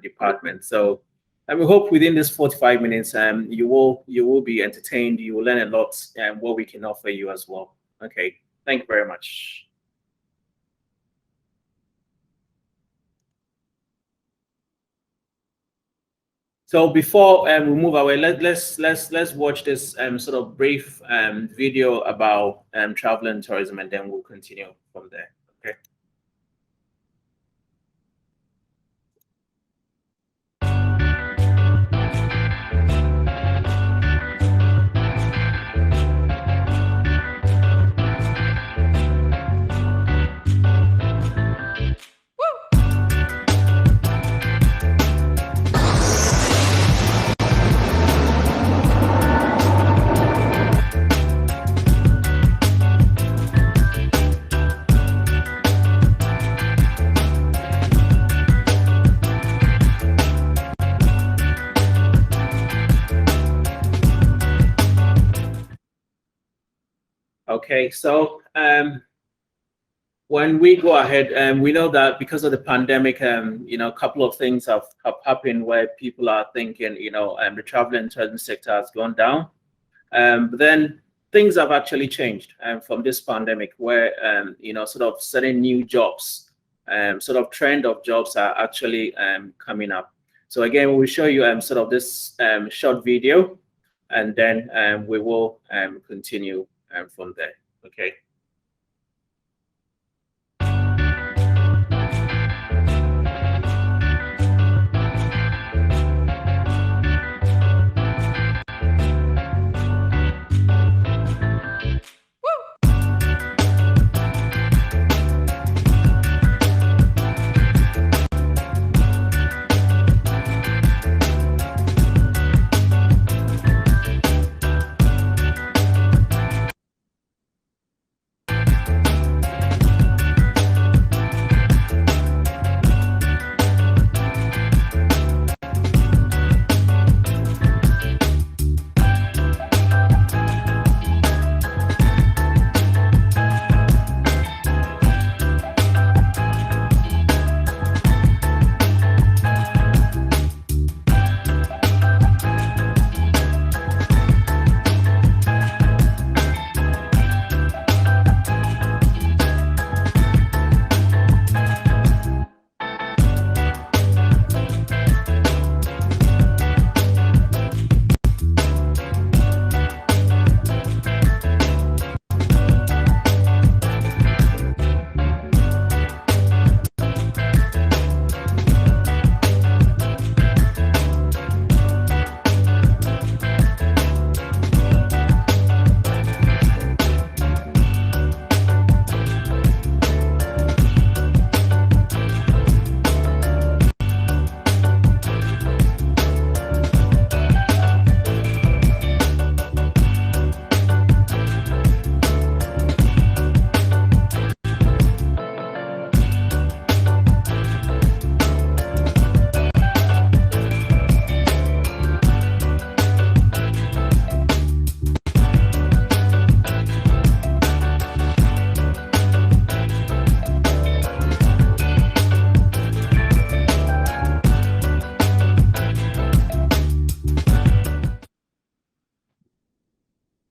department. So we hope within this 45 minutes, you will be entertained. You will learn a lot, and what we can offer you as well. Okay, thank you very much. So before we move away, let's watch this sort of brief video about travel and tourism, and then we'll continue from there. Okay. Okay, so when we go ahead, we know that because of the pandemic, a couple of things have happened where people are thinking, the travel and tourism sector has gone down. But then things have actually changed from this pandemic, where sort of certain new jobs, sort of trend of jobs are actually coming up. So again, we'll show you sort of this short video, and then we will continue from there. Okay.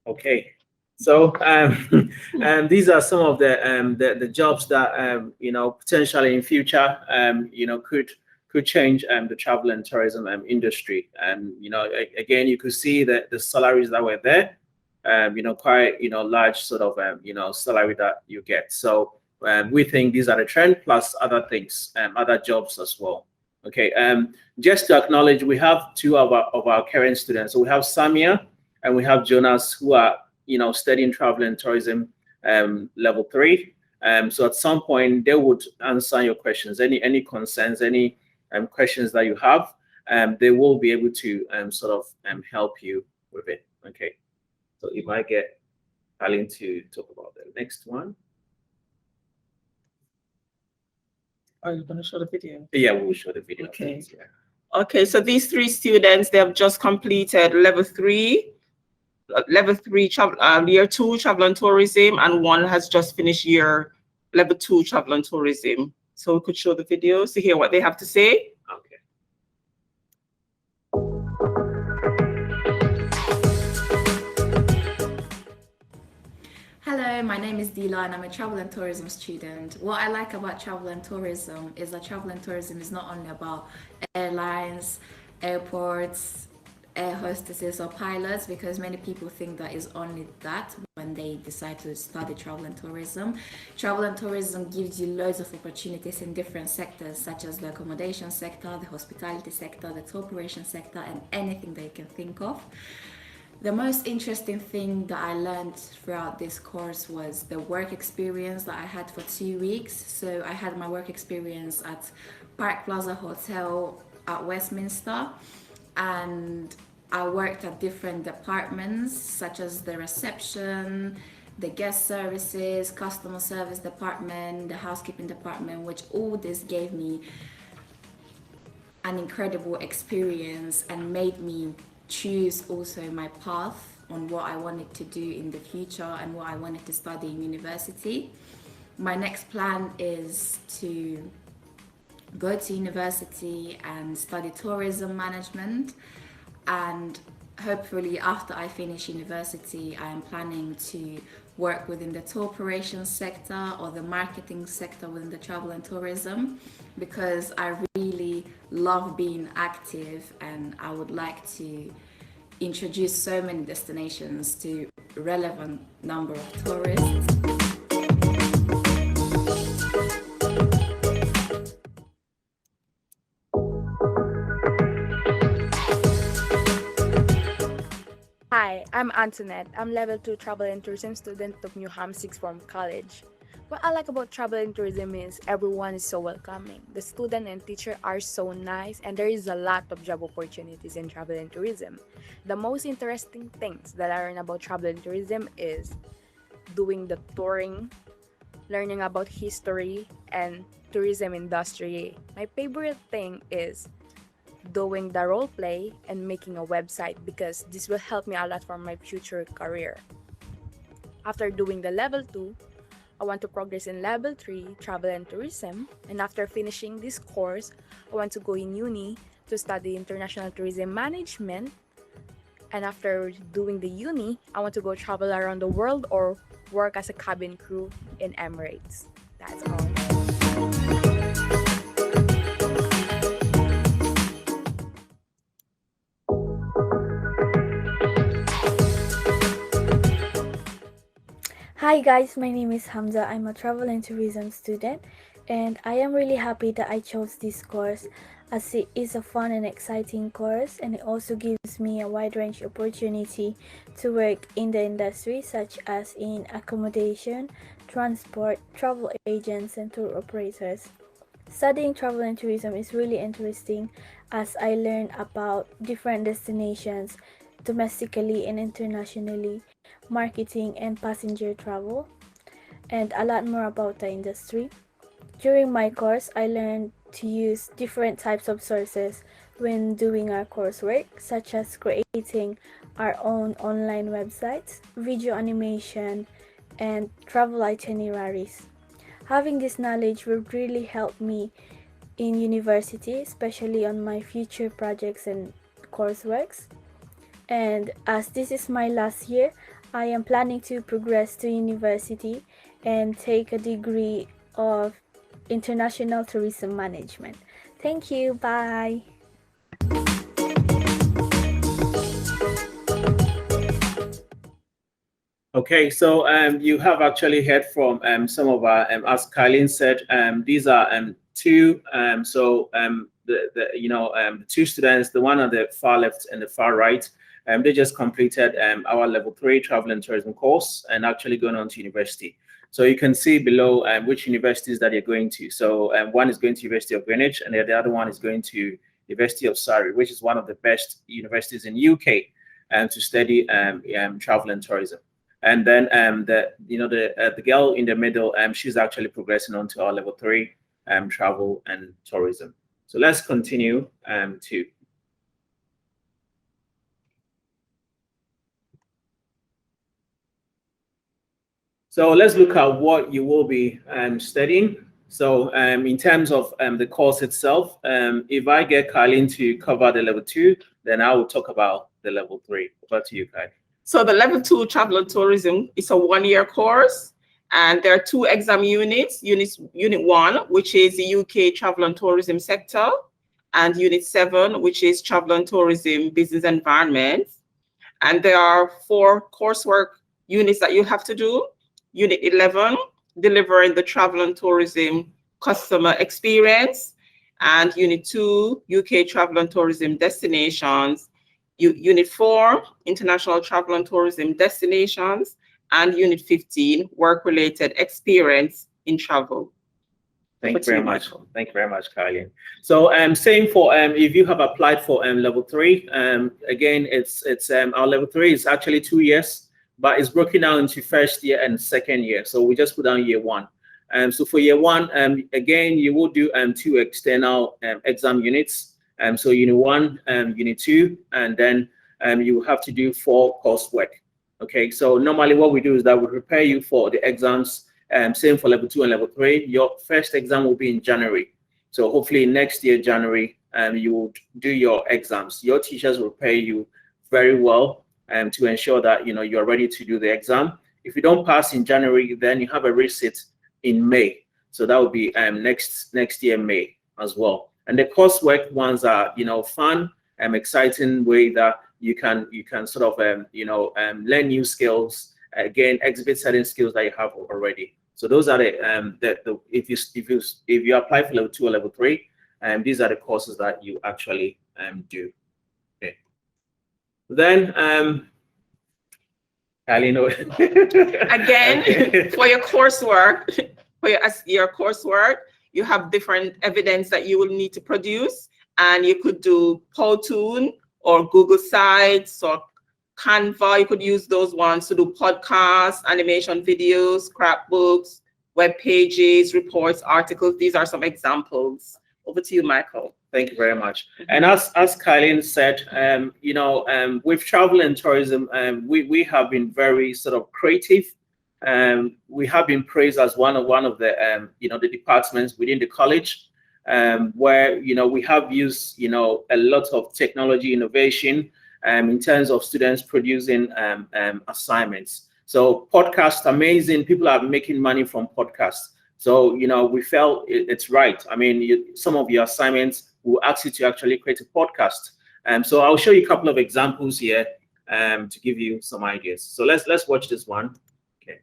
Okay, so these are some of the jobs that potentially in future could change the travel and tourism industry. Again, you could see that the salaries that were there, quite large sort of salary that you get. So we think these are the trend plus other things, other jobs as well. Okay, just to acknowledge, we have two of our current students. So we have Samia and we have Jonas, who are studying travel and tourism level 3. So at some point they would answer your questions, any concerns, any questions that you have. They will be able to sort of help you with it. Okay, so if I get Aline to talk about the next one. Are you going to show the video? Yeah, we'll show the video. Okay. Please, yeah. Okay, so these 3 students, they have just completed level 3 travel, year 2 travel and tourism, and one has just finished level 2 travel and tourism. So we could show the videos to hear what they have to say. Okay. my name is Dila and I'm a travel and tourism student. What I like about travel and tourism is that travel and tourism is not only about airlines, airports, air hostesses or pilots, because many people think that is only that when they decide to study travel and tourism. Travel and tourism gives you loads of opportunities in different sectors, such as the accommodation sector, the hospitality sector, the tour operation sector, and anything that you can think of. The most interesting thing that I learned throughout this course was the work experience that I had for 2 weeks. So I had my work experience at Park Plaza Hotel at Westminster, and I worked at different departments such as the reception, the guest services, customer service department, the housekeeping department, which all this gave me an incredible experience and made me choose also my path on what I wanted to do in the future and what I wanted to study in university. My next plan is to go to university and study tourism management, and hopefully after I finish university I am planning to work within the tour operations sector or the marketing sector within the travel and tourism, because I really love being active and I would like to introduce so many destinations to a relevant number of tourists. Hi, I'm Antoinette. I'm level 2 travel and tourism student of New Ham Sixth Form College. What I like about travel and tourism is everyone is so welcoming. The student and teacher are so nice, and there is a lot of job opportunities in travel and tourism. The most interesting things that I learn about travel and tourism is doing the touring, learning about history and tourism industry. My favorite thing is doing the role play and making a website, because this will help me a lot for my future career. After doing the level 2, I want to progress in level 3, travel and tourism, and after finishing this course, I want to go in uni to study international tourism management, and after doing the uni, I want to go travel around the world or work as a cabin crew in Emirates. That's all. Hi guys, my name is Hamza. I'm a travel and tourism student, and I am really happy that I chose this course, as it is a fun and exciting course, and it also gives me a wide range opportunity to work in the industry, such as in accommodation, transport, travel agents, and tour operators. Studying travel and tourism is really interesting, as I learn about different destinations domestically and internationally, marketing and passenger travel, and a lot more about the industry. During my course, I learned to use different types of sources when doing our coursework, such as creating our own online websites, video animation, and travel itineraries. Having this knowledge will really help me in university, especially on my future projects and courseworks. And as this is my last year, I am planning to progress to university and take a degree of international tourism management. Thank you. Bye. Okay, so you have actually heard from some of our, as Kylene said, these are two. The two students, the one on the far left and the far right, they just completed our level 3 travel and tourism course and actually going on to university. So you can see below which universities that you're going to. So one is going to University of Greenwich, and the other one is going to University of Surrey, which is one of the best universities in UK to study travel and tourism. And then the girl in the middle, she's actually progressing on to our level 3 travel and tourism. So let's continue to. So let's look at what you will be studying. So in terms of the course itself, if I get Kylene to cover the level 2, then I will talk about the level 3. Over to you, Kylene. So the level 2 travel and tourism is a 1-year course. And there are 2 exam units. Unit 1, which is the UK Travel and Tourism sector, and Unit 7, which is Travel and Tourism Business Environment. And there are 4 coursework units that you have to do. Unit 11, delivering the travel and tourism customer experience. And Unit 2, UK Travel and Tourism Destinations. Unit 4, International Travel and Tourism Destinations. And Unit 15, work-related experience in travel. Thank you very much. Thank you very much, Kylie. So same for if you have applied for level 3, again, it's our level 3 is actually 2 years, but it's broken down into first year and second year. So we just put down year 1. So for year 1, again, you will do 2 external exam units. So unit 1, unit 2, and then you have to do 4 coursework. Okay, so normally what we do is that we prepare you for the exams, same for level 2 and level 3. Your first exam will be in January. So hopefully next year, January, you will do your exams. Your teachers will prepare you very well to ensure that you're ready to do the exam. If you don't pass in January, then you have a resit in May. So that will be next year, May as well. And the coursework ones are fun and exciting way that you can sort of learn new skills, again exhibit certain skills that you have already. So those are the if you apply for level 2 or level 3, these are the courses that you actually do. Okay. Then again, okay. For your coursework, your coursework, you have different evidence that you will need to produce, and you could do Powtoon or Google Sites or Canva. You could use those ones to do podcasts, animation videos, scrapbooks, web pages, reports, articles. These are some examples. Over to you, Michael. Thank you very much. And as Kylie said, with travel and tourism, we have been very sort of creative. We have been praised as one of the the departments within the college, where we have used a lot of technology innovation in terms of students producing assignments. So podcasts, amazing. People are making money from podcasts. So we felt it's right. I mean, some of your assignments will ask you to actually create a podcast. So I'll show you a couple of examples here to give you some ideas. So let's watch this one. Okay.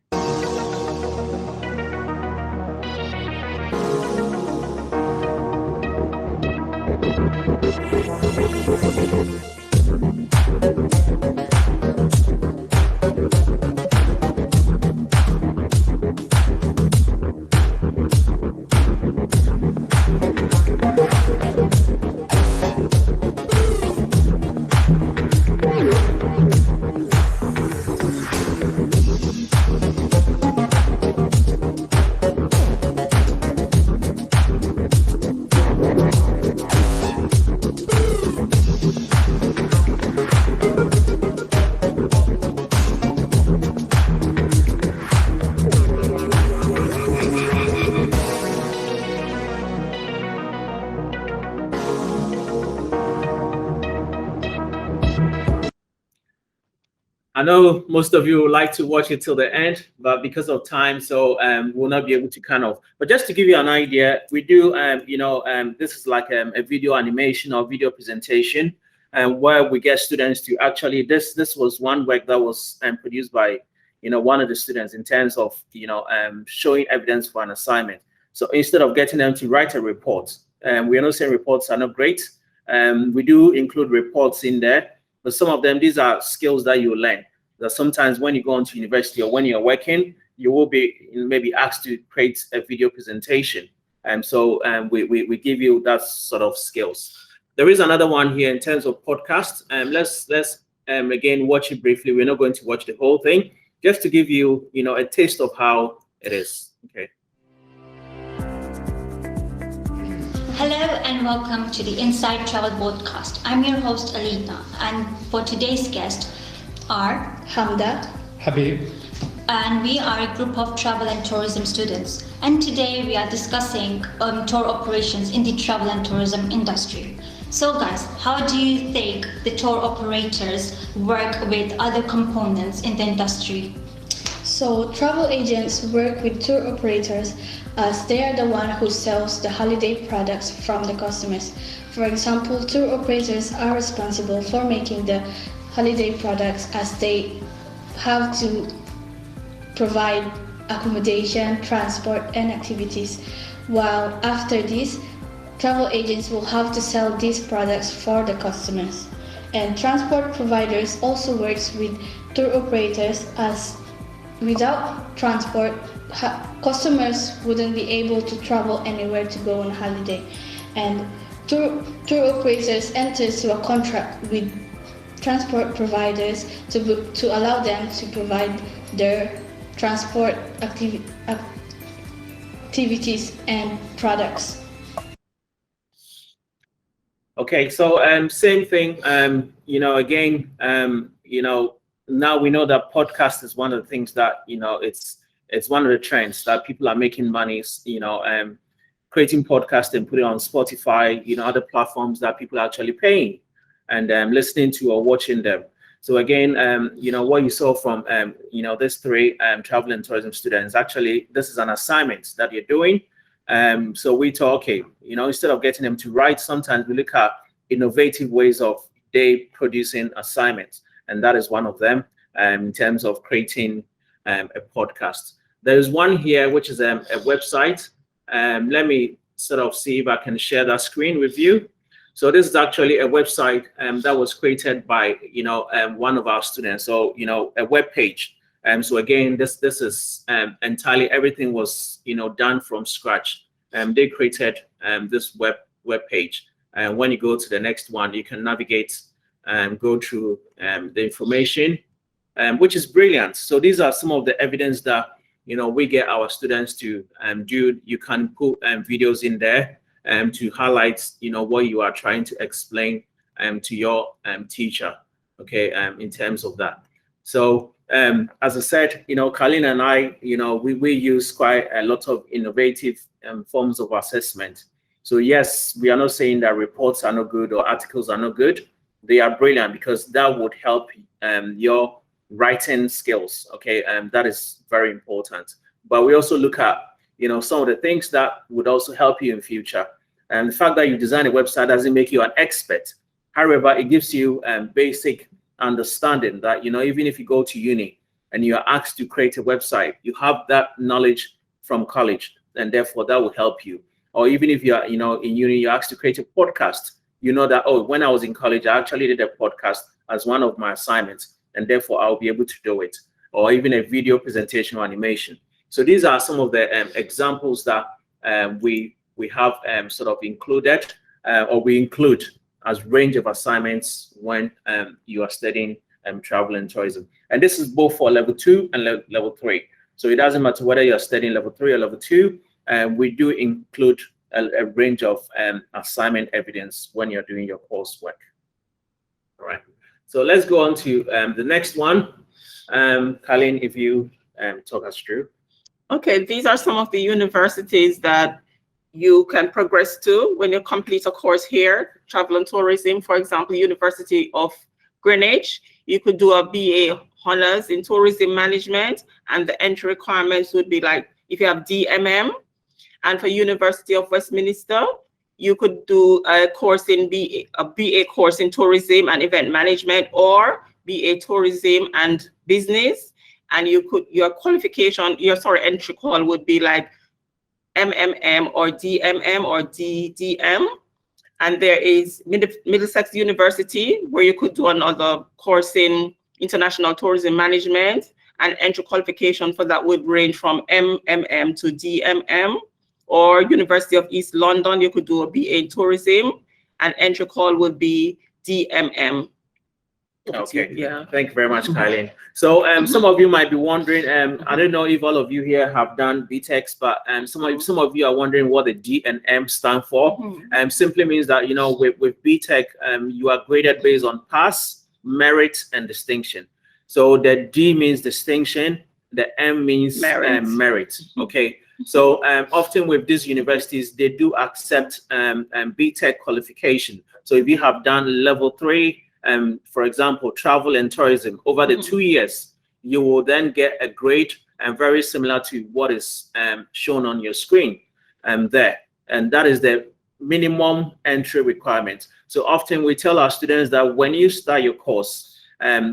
I know most of you would like to watch it till the end, but because of time, so we'll not be able to but just to give you an idea, we do, this is like a video animation or video presentation, where we get students to actually, this was one work that was produced by, one of the students in terms of, showing evidence for an assignment. So instead of getting them to write a report, we are not saying reports are not great. We do include reports in there, but some of them, these are skills that you learn. That sometimes when you go into university or when you're working, you will be maybe asked to create a video presentation. So we give you that sort of skills. There is another one here in terms of podcast. Let's again watch it briefly. We're not going to watch the whole thing, just to give you a taste of how it is. Okay. Hello and welcome to the Inside Travel Podcast. I'm your host Alina, and for today's guest are Hamza, Habib, and we are a group of travel and tourism students. And today we are discussing tour operations in the travel and tourism industry. So guys, how do you think the tour operators work with other components in the industry? So travel agents work with tour operators as they are the one who sells the holiday products from the customers. For example, tour operators are responsible for making the holiday products as they have to provide accommodation, transport, and activities. While after this, travel agents will have to sell these products for the customers. And transport providers also works with tour operators as without transport, customers wouldn't be able to travel anywhere to go on holiday. And tour operators enter into a contract with transport providers to allow them to provide their transport activities and products. Okay, so same thing. Again, now we know that podcast is one of the things that it's one of the trends that people are making money. Creating podcasts and put it on Spotify, other platforms that people are actually paying and listening to or watching them. So again, what you saw from these three travel and tourism students, actually, this is an assignment that you're doing. So we thought, okay, instead of getting them to write, sometimes we look at innovative ways of they producing assignments. And that is one of them in terms of creating a podcast. There's one here, which is a website. Let me sort of see if I can share that screen with you. So this is actually a website that was created by, one of our students. So, a web page. So again, this is entirely everything was, done from scratch. They created this web page. And when you go to the next one, you can navigate and go through the information, which is brilliant. So these are some of the evidence that we get our students to do. You can put videos in there to highlight what you are trying to explain to your teacher. Okay, in terms of that. So as I said, Colleen and I, we use quite a lot of innovative forms of assessment. So yes, we are not saying that reports are not good or articles are not good. They are brilliant because that would help your writing skills. Okay, that is very important. But we also look at some of the things that would also help you in future. And the fact that you design a website doesn't make you an expert. However, it gives you basic understanding that even if you go to uni and you are asked to create a website, you have that knowledge from college, and therefore that will help you. Or even if you are in uni, you're asked to create a podcast, that, oh, when I was in college, I actually did a podcast as one of my assignments, and therefore I'll be able to do it. Or even a video presentation or animation. So these are some of the examples that we have sort of included or we include as range of assignments when you are studying travel and tourism. And this is both for level 2 and level 3. So it doesn't matter whether you're studying level 3 or level 2. We do include a range of assignment evidence when you're doing your coursework. All right. So let's go on to the next one. Colleen, if you talk us through. Okay, these are some of the universities that you can progress to when you complete a course here. Travel and tourism, for example, University of Greenwich. You could do a BA honors in tourism management, and the entry requirements would be like if you have DMM. And for University of Westminster, you could do a course in a BA course in tourism and event management, or BA tourism and business. And your qualification, entry call would be like MMM or DMM or DDM. And there is Middlesex University, where you could do another course in international tourism management, and entry qualification for that would range from MMM to DMM. Or University of East London, you could do a BA in tourism, and entry call would be DMM. Okay. Yeah. Thank you very much, Colleen. So some of you might be wondering, I don't know if all of you here have done BTECs, but some of you are wondering what the D and M stand for. Simply means that with BTEC, you are graded based on pass, merit, and distinction. So the D means distinction, the M means merit. Okay. So often with these universities, they do accept BTEC qualification. So if you have done level 3, for example, travel and tourism over the 2 years, you will then get a grade and very similar to what is shown on your screen there. And that is the minimum entry requirement. So often we tell our students that when you start your course,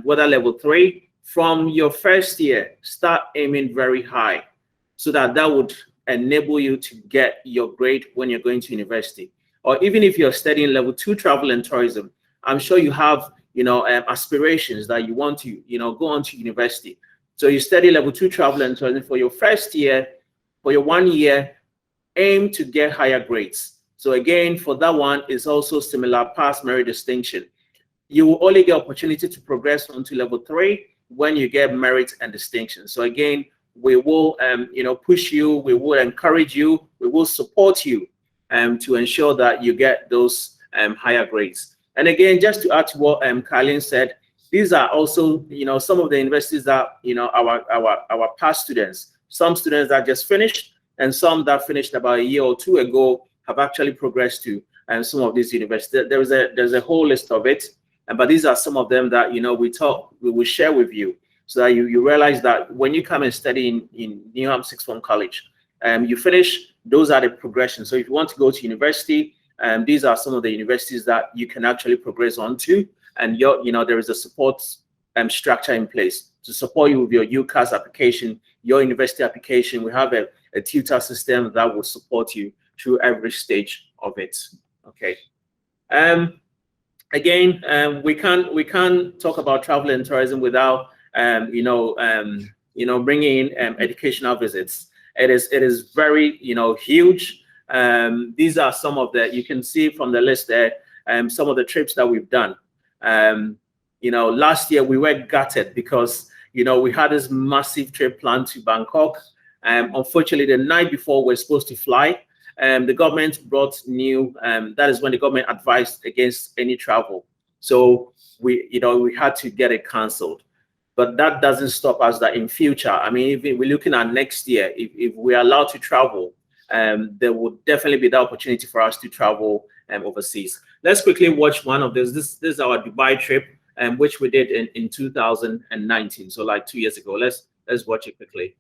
whether level 3, from your first year, start aiming very high, so that would enable you to get your grade when you're going to university. Or even if you're studying level 2 travel and tourism, I'm sure you have, aspirations that you want to, go on to university. So you study level 2 travel and tourism for your first year, for your 1 year, aim to get higher grades. So again, for that one is also similar, pass, merit, distinction. You will only get opportunity to progress on to level 3 when you get merit and distinction. So again, we will, push you, we will encourage you, we will support you to ensure that you get those higher grades. And again, just to add to what Carlin said, these are also, some of the universities that, our past students, some students that just finished and some that finished about a year or 2 ago have actually progressed to some of these universities. There's a whole list of it, but these are some of them that, we will share with you, so that you realize that when you come and study in Newham Sixth Form College, you finish, those are the progressions. So if you want to go to university, these are some of the universities that you can actually progress on to, and there is a support structure in place to support you with your UCAS application, your university application. We have a tutor system that will support you through every stage of it. Okay. Again, we can't talk about travel and tourism without bringing in educational visits. It is very huge. These are some of the, you can see from the list there, some of the trips that we've done. Last year we were gutted because we had this massive trip planned to Bangkok. Unfortunately, the night before we're supposed to fly, the government brought new, that is when the government advised against any travel. So we had to get it cancelled. But that doesn't stop us that in future, I mean, if we're looking at next year, if we're allowed to travel, there will definitely be the opportunity for us to travel overseas. Let's quickly watch one of those. This is our Dubai trip, which we did in 2019, so like 2 years ago. Let's watch it quickly.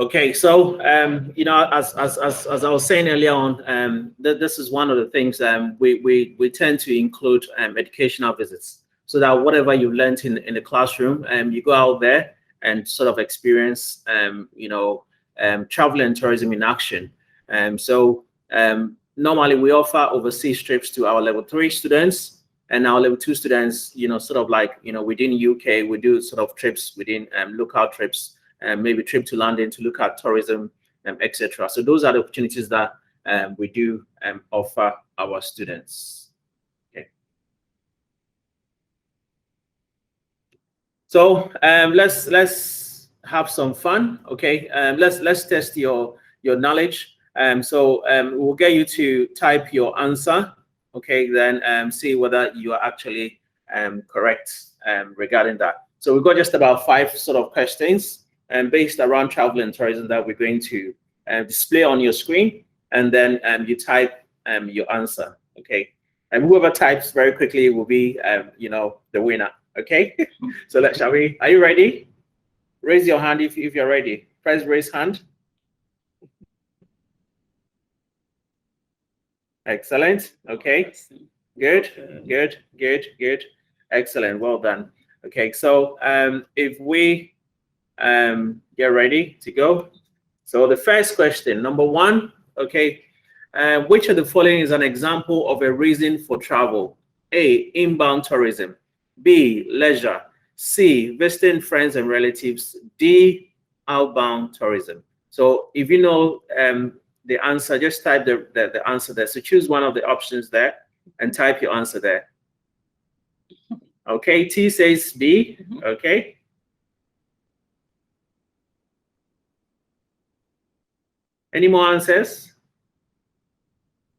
Okay, so you know, as I was saying earlier on, this is one of the things we tend to include educational visits, so that whatever you learned in the classroom, you go out there and sort of experience you know, travel and tourism in action. So normally we offer overseas trips to our level 3 students, and our level 2 students, you know, sort of like, you know, within UK, we do sort of trips within local trips. Maybe trip to London to look at tourism, etc. So those are the opportunities that we do offer our students. Okay. So let's have some fun. Okay. Let's test your knowledge. So we'll get you to type your answer. Okay. Then see whether you are actually correct regarding that. So we've got just about 5 sort of questions based around travel and tourism that we're going to display on your screen, and then you type your answer. Okay, and whoever types very quickly will be you know, the winner. Okay. So shall we? Are you ready? Raise your hand if you're ready. Press raise hand. Excellent. Okay, good. Excellent. Well done. Okay, so if we get ready to go. So the first question, number 1, okay, which of the following is an example of a reason for travel? A, inbound tourism. B, leisure. C, visiting friends and relatives. D, outbound tourism. So if you know the answer, just type the answer there. So choose one of the options there and type your answer there. Okay, T says B. Okay. Any more answers?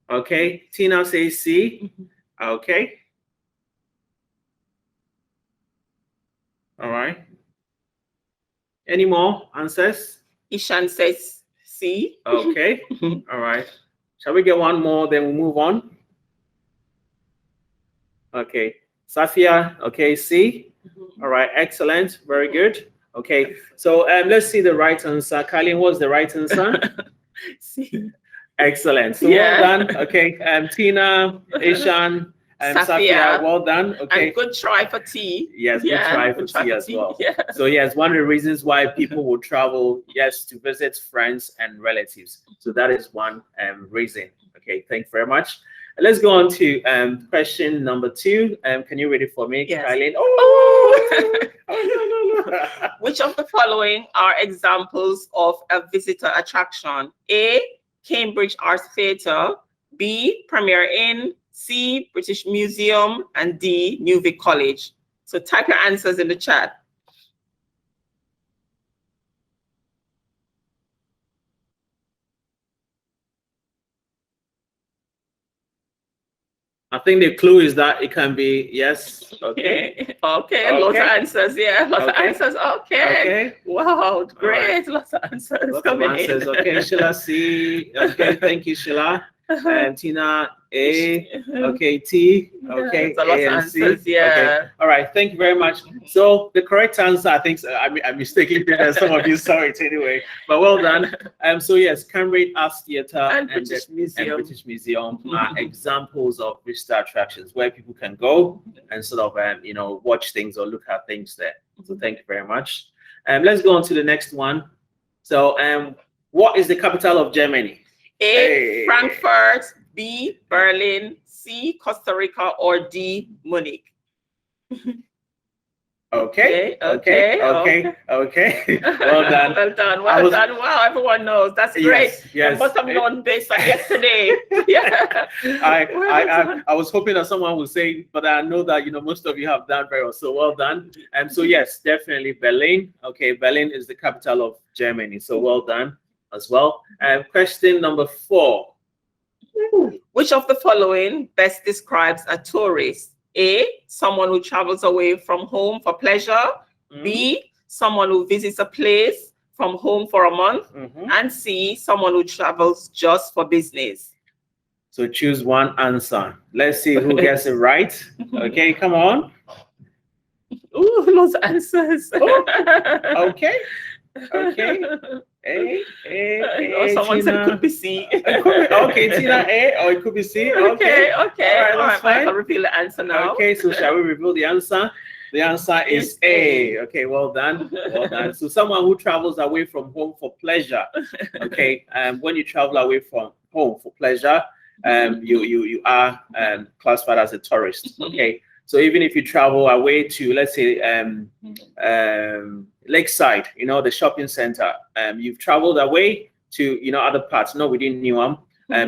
Okay, Tina says C. Okay. All right. Any more answers? Ishan says C. Okay. All right. Shall we get one more, then we'll move on? Okay. Safia, okay, C. All right, excellent. Very good. Okay, so let's see the right answer. Colleen, what's the right answer? C. Excellent. So Yeah. well done. Okay, Tina, Ishan, Safia, well done. Okay. And good try for T. Yes, good try for T as well. Yeah. So yes, one of the reasons why people will travel, yes, to visit friends and relatives. So that is one reason. Okay, thank you very much. Let's go on to question number 2. Can you read it for me, Yes. Kylie? Oh! No. Which of the following are examples of a visitor attraction? A, Cambridge Arts Theatre. B, Premier Inn. C, British Museum. And D, New Vic College. So type your answers in the chat. I think the clue is that it can be yes. Okay. Okay. Lots of answers. Yeah. Lots of answers. Okay. Okay. Wow. Great. Right. Lots of answers Lots of coming answers. in. Okay. Sheila C. Okay. Thank you, Sheila. And Tina A. Okay. T. Okay. So lots A of and C. answers. Yeah. Okay. All right. Thank you very much. So the correct answer, I think, I mistakenly did that. Some of you saw it anyway. But well done. So yes, Cambridge Arts Theatre And British Museum. Are examples of visitor attractions where people can go and sort of you know, watch things or look at things there. So thank you very much. Let's go on to the next one. So what is the capital of Germany? A, Frankfurt. B, Berlin. C, Costa Rica. Or D, Munich. Okay. Well done. Well done. Well done. Wow, everyone knows. That's great. Yes. You must have known based on yesterday. Yeah. I was hoping that someone would say, but I know that, you know, most of you have done very well. So well done. So yes, definitely Berlin. Okay, Berlin is the capital of Germany. So well done as well. Question number 4. Which of the following best describes a tourist? A, someone who travels away from home for pleasure. B, someone who visits a place from home for a month. And C, someone who travels just for business. So choose one answer. Let's see who gets it right. Okay, come on. Ooh, lots of answers. Oh, okay. Okay. A, Or someone said it Tina. could be C. It could be, okay, Tina A, or it could be C. Okay. Okay. All right, All that's right, I fine. can reveal the answer now. Okay, so shall we reveal the answer? The answer is It's A. A. Okay, well done. Well done. So someone who travels away from home for pleasure. Okay, when you travel away from home for pleasure, you are classified as a tourist. Okay, so even if you travel away to, let's say, Lakeside, the shopping center, you've traveled away to other parts, not within Newham,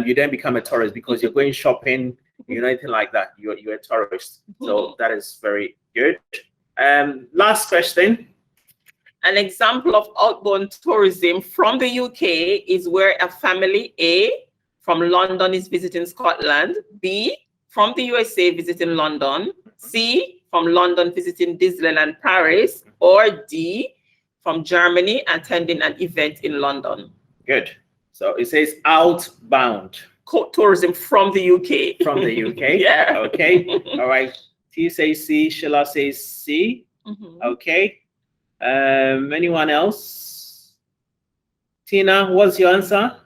you then become a tourist because you're going shopping, anything like that. You're a tourist. So that is very good. Last question. An example of outbound tourism from the UK is where a family A from London is visiting Scotland, B from the USA visiting London, C from London visiting Disneyland Paris, or D from Germany attending an event in London. Good. So it says outbound. Tourism from the UK. From the UK. Yeah. Okay. All right. T says C. Sheila says C. Okay. Anyone else? Tina, what's your answer?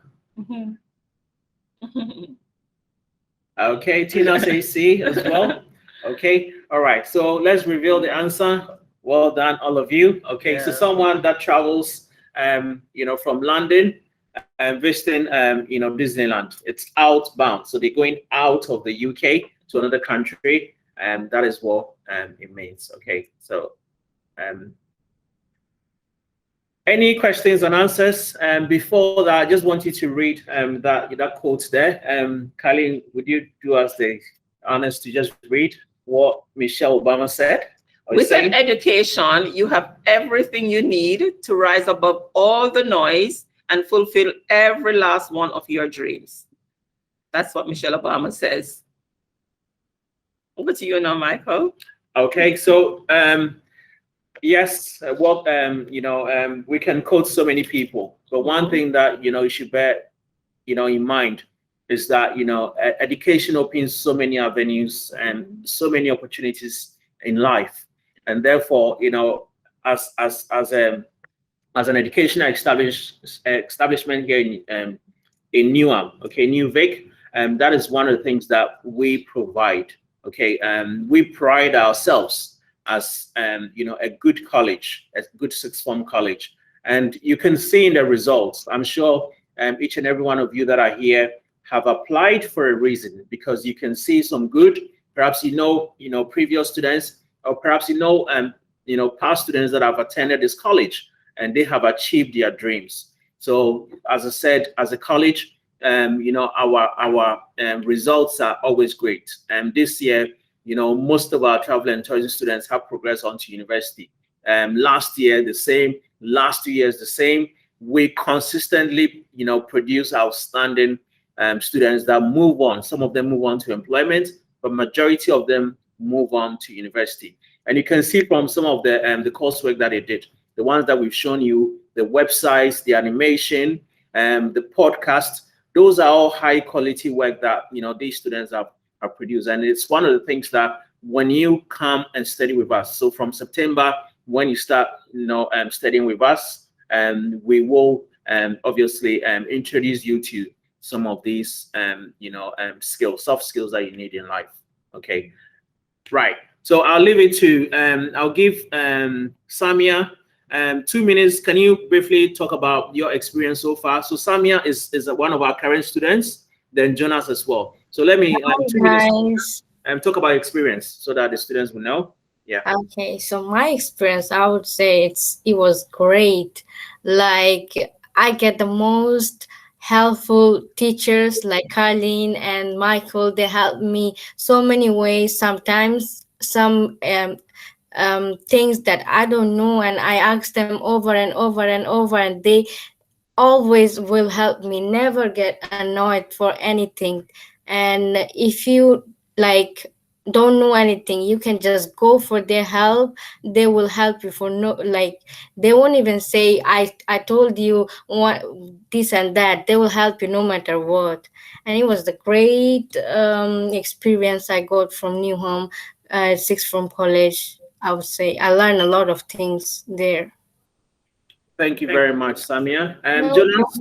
Okay. Tina says C as well. Okay. All right. So let's reveal the answer. Well done, all of you. Okay. So someone that travels, from London, visiting, Disneyland. It's outbound, so they're going out of the UK to another country, and that is what it means. Okay, so any questions and answers? Before that, I just want you to read that quote there. Kylie, would you do us the honors to just read what Michelle Obama said? With an education, you have everything you need to rise above all the noise and fulfill every last one of your dreams. That's what Michelle Obama says. Over to you now, Michael. Okay, so yes, we can quote so many people, but one thing that you should bear in mind is that education opens so many avenues and so many opportunities in life, and therefore as an educational establishment here in Newham, okay, New Vic, that is one of the things that we provide. Okay, we pride ourselves as a good college, a good sixth form college, and you can see in the results. I'm sure each and every one of you that are here have applied for a reason, because you can see some good, perhaps previous students, or perhaps past students that have attended this college and they have achieved their dreams. So as I said, as a college, our results are always great. And this year, most of our travel and tourism students have progressed on to university. Last year, the same. Last 2 years, the same. We consistently, produce outstanding students that move on. Some of them move on to employment, but majority of them move on to university. And you can see from some of the coursework that they did, the ones that we've shown you, the websites, the animation, the podcast, those are all high quality work that these students have produced. And it's one of the things that when you come and study with us, so from September, when you start studying with us, we will obviously introduce you to some of these skills, soft skills that you need in life. Okay, right. So I'll leave it to I'll give Samia 2 minutes. Can you briefly talk about your experience so far? So Samia is one of our current students, then Jonas as well. So let me 2 minutes talk about experience so that the students will know. Yeah. Okay, so my experience, I would say it was great. Like, I get the most helpful teachers like Carlene and Michael. They helped me so many ways. Sometimes some things that I don't know, and I ask them over and over and over, and they always will help me. Never get annoyed for anything. And if you like don't know anything, you can just go for their help. They will help you for no, like, they won't even say I told you what this and that. They will help you no matter what. And it was the great experience I got from New Home, sixth form college. I would say I learned a lot of things there. Thank you very much, Samia. No Jonas?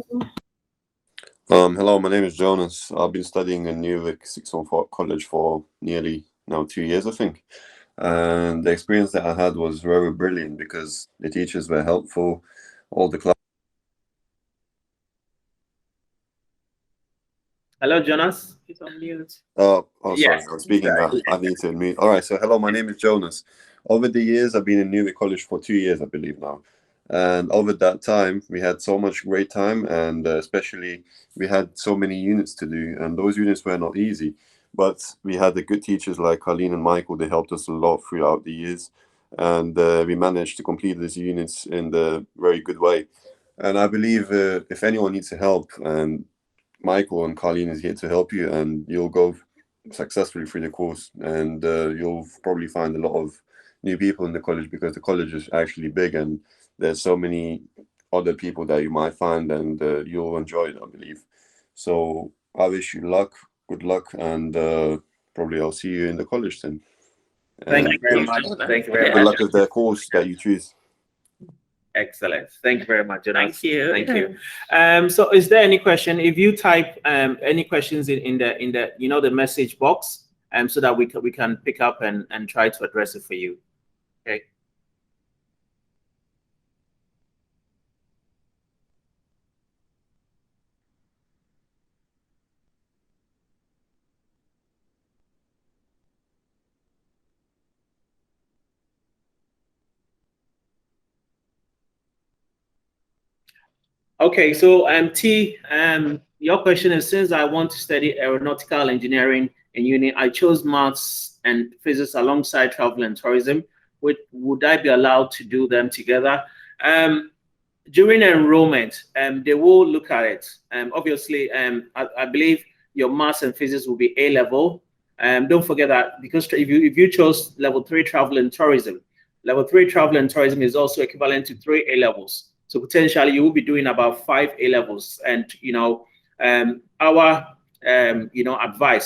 Hello, my name is Jonas. I've been studying in Newark 614 College for nearly now 2 years, I think. And the experience that I had was very brilliant because the teachers were helpful. All the class. Hello, Jonas. He's on mute. Oh, sorry, Yes. I was speaking. I need to unmute. All right, so hello, my name is Jonas. Over the years, I've been in Newark College for 2 years, I believe now. And over that time, we had so much great time, and especially we had so many units to do, and those units were not easy. But we had the good teachers like Colleen and Michael. They helped us a lot throughout the years, and we managed to complete these units in the very good way. And I believe if anyone needs help, and Michael and Colleen is here to help you, and you'll go successfully through the course, and you'll probably find a lot of new people in the college because the college is actually big and there's so many other people that you might find, and you'll enjoy it, I believe. So I wish you luck, good luck, and probably I'll see you in the college then. Thank And you very much. Thank you very good much. luck with the course that you choose. Excellent. Thank you very much, Jonas. Thank you. Thank you. So is there any question? If you type any questions in the the message box, so that we can pick up and try to address it for you. Okay. Okay, so T, your question is, since I want to study aeronautical engineering in uni, I chose maths and physics alongside travel and tourism. Would I be allowed to do them together? During enrollment, they will look at it. Obviously, I believe your maths and physics will be A level. Don't forget that, because if you chose level 3 travel and tourism, level 3 travel and tourism is also equivalent to 3 A levels. So potentially you will be doing about 5 A levels, and our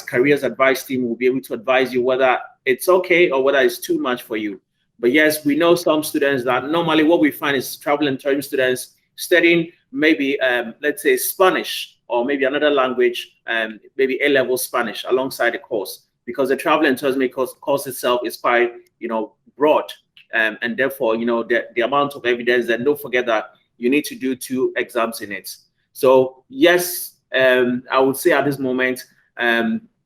careers advice team will be able to advise you whether it's okay or whether it's too much for you. But yes, we know some students that normally what we find is travel and tourism students studying maybe let's say Spanish or maybe another language, maybe A-level Spanish alongside the course, because the travel and tourism course itself is quite broad. And therefore, the amount of evidence, and don't forget that you need to do 2 exams in it. So yes, I would say at this moment,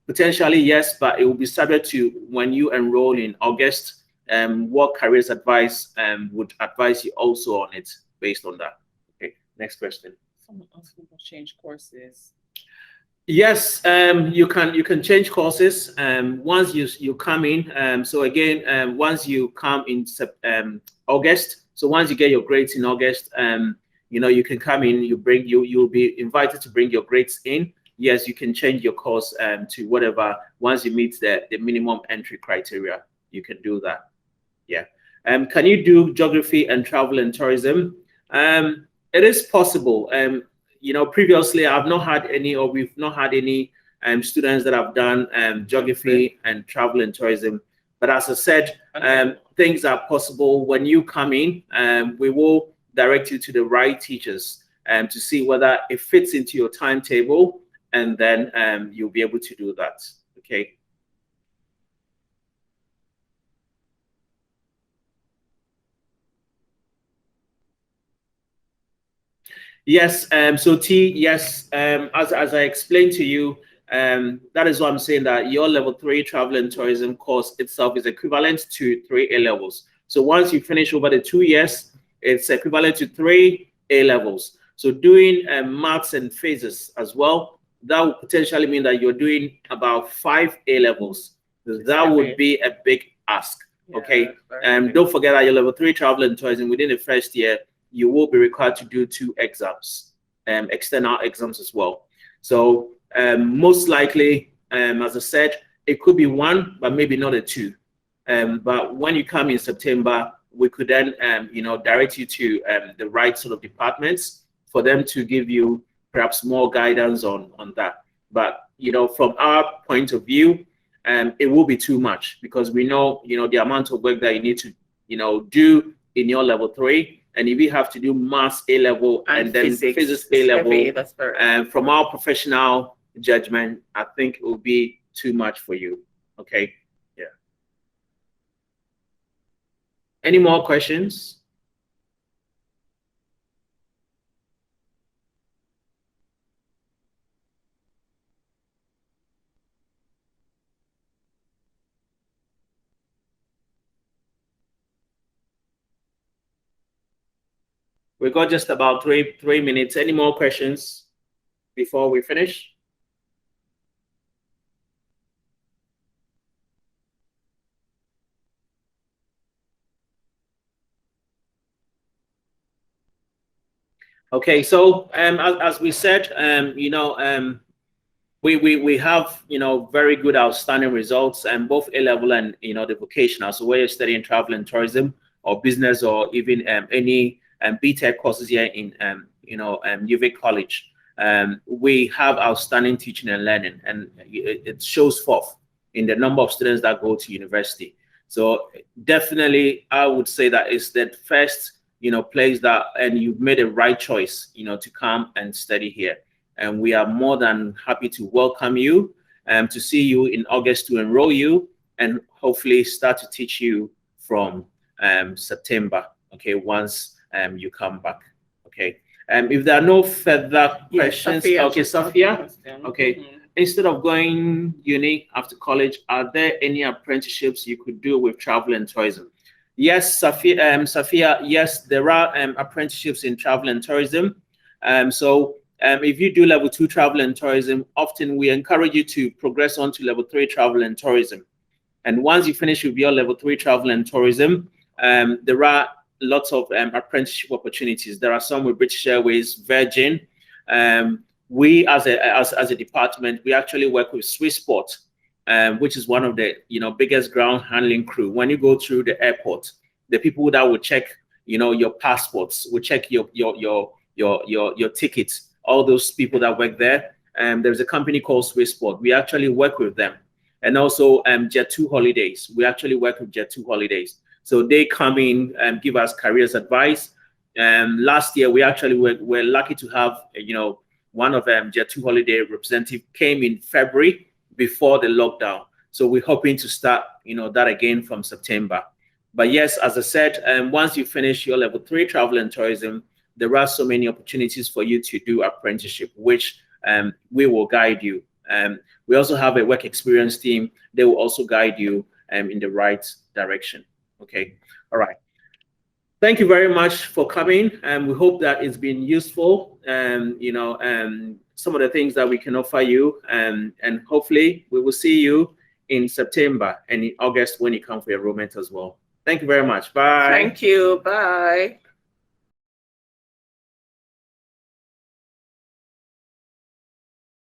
potentially yes, but it will be subject to when you enroll in August, what careers advice would advise you also on it based on that. Okay, next question. Someone else will change courses. Yes, you can change courses once you come in. So again, once you come in August, so once you get your grades in August, you can come in. You'll be invited to bring your grades in. Yes, you can change your course to whatever. Once you meet the minimum entry criteria, you can do that. Yeah. Can you do geography and travel and tourism? It is possible. Previously I've not had any, or we've not had any students that have done geography and travel and tourism. But as I said, things are possible. When you come in, we will direct you to the right teachers to see whether it fits into your timetable, and then you'll be able to do that. Okay. Yes, so T, yes, as I explained to you, that is why I'm saying that your level 3 travel and tourism course itself is equivalent to 3 A levels. So once you finish over the 2 years, it's equivalent to 3 A levels. So doing maths and physics as well, that would potentially mean that you're doing about 5 A levels. That would be a big ask. Okay, don't forget that your level 3 travel and tourism, within the first year, you will be required to do 2 exams, external exams as well. So most likely, as I said, it could be 1, but maybe not a 2. But when you come in September, we could then, direct you to the right sort of departments for them to give you perhaps more guidance on that. But, from our point of view, it will be too much, because we know, the amount of work that you need to, do in your level 3 and if you have to do maths A level and then physics A level, from our professional judgment, I think it will be too much for you. Okay. Yeah. Any more questions? We got just about three minutes. Any more questions before we finish? Okay, so as we said, we have very good outstanding results, and both A level and the vocational. So where you're studying travel and tourism, or business, or even any BTech courses here in UV College, we have outstanding teaching and learning, and it shows forth in the number of students that go to university. So definitely, I would say that it's the first place that, and you've made a right choice, to come and study here. And we are more than happy to welcome you, to see you in August, to enroll you, and hopefully start to teach you from September. Okay, once you come back. Okay. If there are no further questions, okay, Sophia. Okay. Instead of going uni after college, are there any apprenticeships you could do with travel and tourism? Yes, Sophia, yes, there are apprenticeships in travel and tourism. If you do level 2 travel and tourism, often we encourage you to progress on to level 3 travel and tourism. And once you finish with your level 3 travel and tourism, there are lots of apprenticeship opportunities. There are some with British Airways, Virgin. We as a department, we actually work with Swissport, which is one of the biggest ground handling crew. When you go through the airport, the people that will check your passports, will check your tickets, all those people that work there. There's a company called Swissport. We actually work with them. And also Jet2 Holidays. We actually work with Jet2 Holidays. So they come in and give us careers advice. Last year, we actually were lucky to have one of Jet2 Holiday representative came in February before the lockdown. So we're hoping to start that again from September. But yes, as I said, once you finish your level 3 travel and tourism, there are so many opportunities for you to do apprenticeship, which we will guide you. We also have a work experience team. They will also guide you in the right direction. Okay. All right. Thank you very much for coming. We hope that it's been useful. Some of the things that we can offer you, and hopefully we will see you in September and in August when you come for enrollment as well. Thank you very much. Bye. Thank you. Bye.